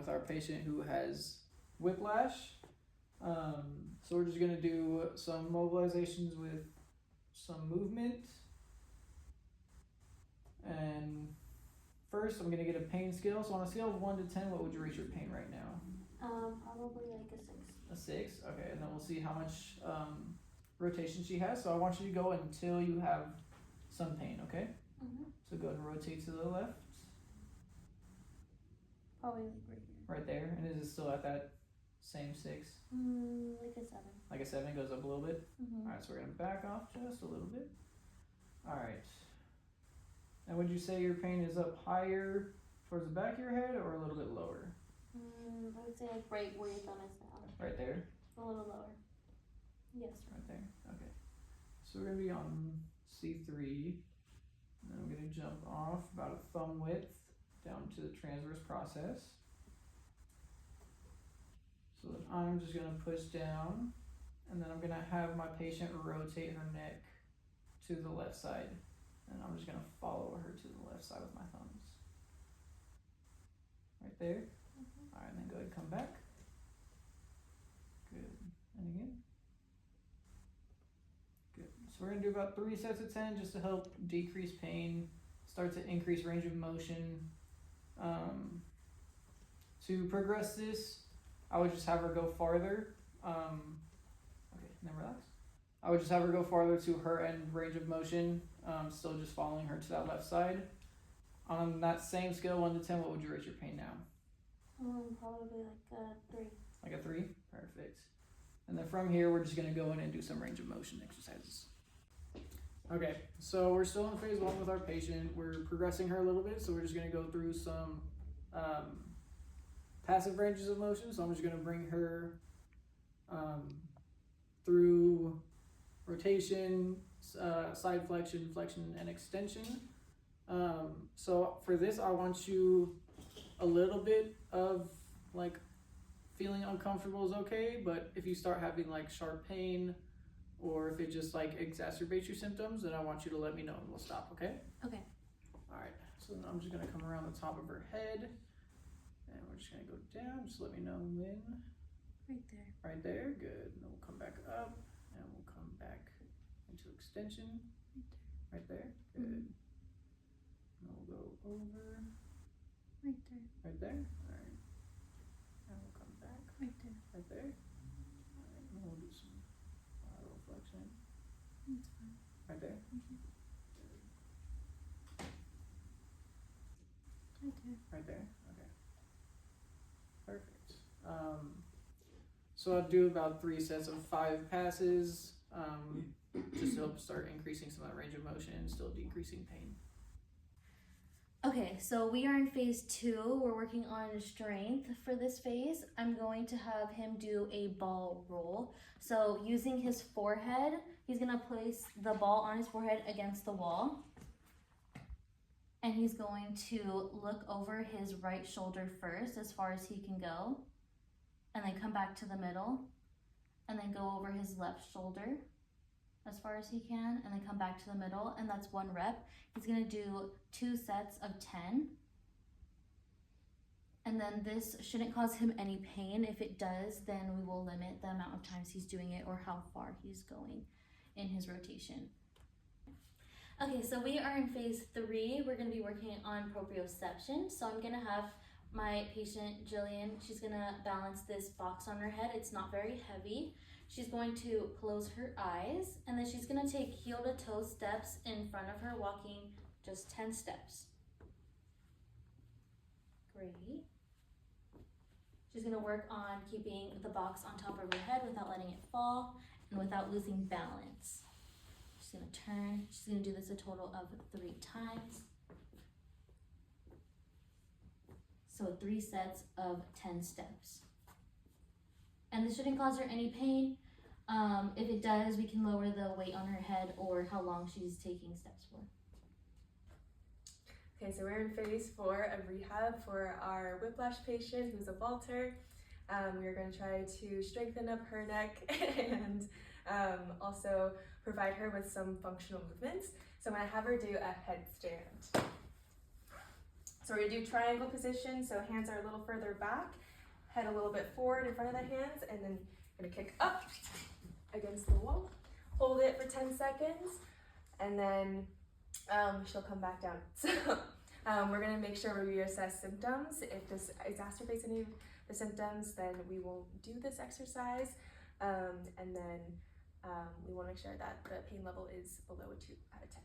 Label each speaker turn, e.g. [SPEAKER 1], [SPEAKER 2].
[SPEAKER 1] with our patient who has whiplash. So we're just gonna do some mobilizations with some movement. And first I'm gonna get a pain scale. So on a scale of 1 to 10, what would you rate your pain right now?
[SPEAKER 2] Probably like a 6.
[SPEAKER 1] A 6? Okay, and then we'll see how much rotation she has. So I want you to go until you have some pain, okay? So go ahead and rotate to the left.
[SPEAKER 2] Probably like right here.
[SPEAKER 1] Right there. And is it still at that same 6?
[SPEAKER 2] Like a 7.
[SPEAKER 1] Like a 7, goes up a little bit?
[SPEAKER 2] Mm-hmm.
[SPEAKER 1] Alright, so we're gonna back off just a little bit. Alright. And would you say your pain is up higher towards the back of your head or a little bit lower?
[SPEAKER 2] I would say like right where your thumb is now.
[SPEAKER 1] Right there?
[SPEAKER 2] A little lower. Yes.
[SPEAKER 1] Right there. Okay. So we're gonna be on C3. And then I'm gonna jump off about a thumb width down to the transverse process. So then I'm just gonna push down, and then I'm gonna have my patient rotate her neck to the left side. And I'm just gonna follow her to the left side with my thumbs. Right there. Alright, and then go ahead and come back. Good. And again. Good. So we're gonna do about 3 sets of 10 just to help decrease pain, start to increase range of motion. To progress this, I would just have her go farther. Okay, then relax. I would just have her go farther to her end range of motion, still just following her to that left side. On that same scale, 1 to 10, what would you rate your pain now?
[SPEAKER 2] Probably like a 3.
[SPEAKER 1] Like a 3? Perfect. And then from here, we're just gonna go in and do some range of motion exercises. Okay, so we're still in phase 1 with our patient. We're progressing her a little bit, so we're just gonna go through some passive ranges of motion. So I'm just gonna bring her through rotation, side flexion, flexion, and extension. So for this, I want you a little bit of like feeling uncomfortable is okay, but if you start having like sharp pain or if it just like exacerbates your symptoms, then I want you to let me know and we'll stop, okay?
[SPEAKER 2] Okay.
[SPEAKER 1] Alright, so then I'm just gonna come around the top of her head and we're just gonna go down. Just let me know when.
[SPEAKER 2] Right there.
[SPEAKER 1] Right there, good. And then we'll come back up and we'll come back into extension. Right there, good. And we'll go over.
[SPEAKER 2] Right there.
[SPEAKER 1] Right there, alright. And we'll come back.
[SPEAKER 2] Right there.
[SPEAKER 1] Right there. Alright, and we'll do some lateral flexion.
[SPEAKER 2] That's fine.
[SPEAKER 1] Right there.
[SPEAKER 2] Right there.
[SPEAKER 1] Right there, okay. Perfect. So I'll do about 3 sets of 5 passes, just to help start increasing some of that range of motion and still decreasing pain.
[SPEAKER 2] Okay, so we are in phase 2. We're working on strength for this phase. I'm going to have him do a ball roll. So using his forehead, he's gonna place the ball on his forehead against the wall. And he's going to look over his right shoulder first as far as he can go. And then come back to the middle. And then go over his left shoulder as far as he can, and then come back to the middle, and that's 1 rep. He's gonna do 2 sets of 10. And then this shouldn't cause him any pain. If it does, then we will limit the amount of times he's doing it or how far he's going in his rotation. Okay, so we are in phase 3. We're gonna be working on proprioception. So I'm gonna have my patient, Jillian, she's gonna balance this box on her head. It's not very heavy. She's going to close her eyes, and then she's gonna take heel to toe steps in front of her, walking just 10 steps. Great. She's gonna work on keeping the box on top of her head without letting it fall and without losing balance. She's gonna turn. She's gonna do this a total of 3 times. So 3 sets of 10 steps. And this shouldn't cause her any pain. If it does, we can lower the weight on her head or how long she's taking steps for.
[SPEAKER 3] Okay, so we're in phase 4 of rehab for our whiplash patient who's a vaulter. We're going to try to strengthen up her neck and also provide her with some functional movements. So I'm going to have her do a headstand. So So we're gonna do triangle position, so hands are a little further back, head a little bit forward in front of the hands, and then gonna kick up against the wall. Hold it for 10 seconds, and then she'll come back down. So we're gonna make sure we reassess symptoms. If this exacerbates any of the symptoms, then we won't do this exercise. And then we wanna make sure that the pain level is below a 2 out of 10.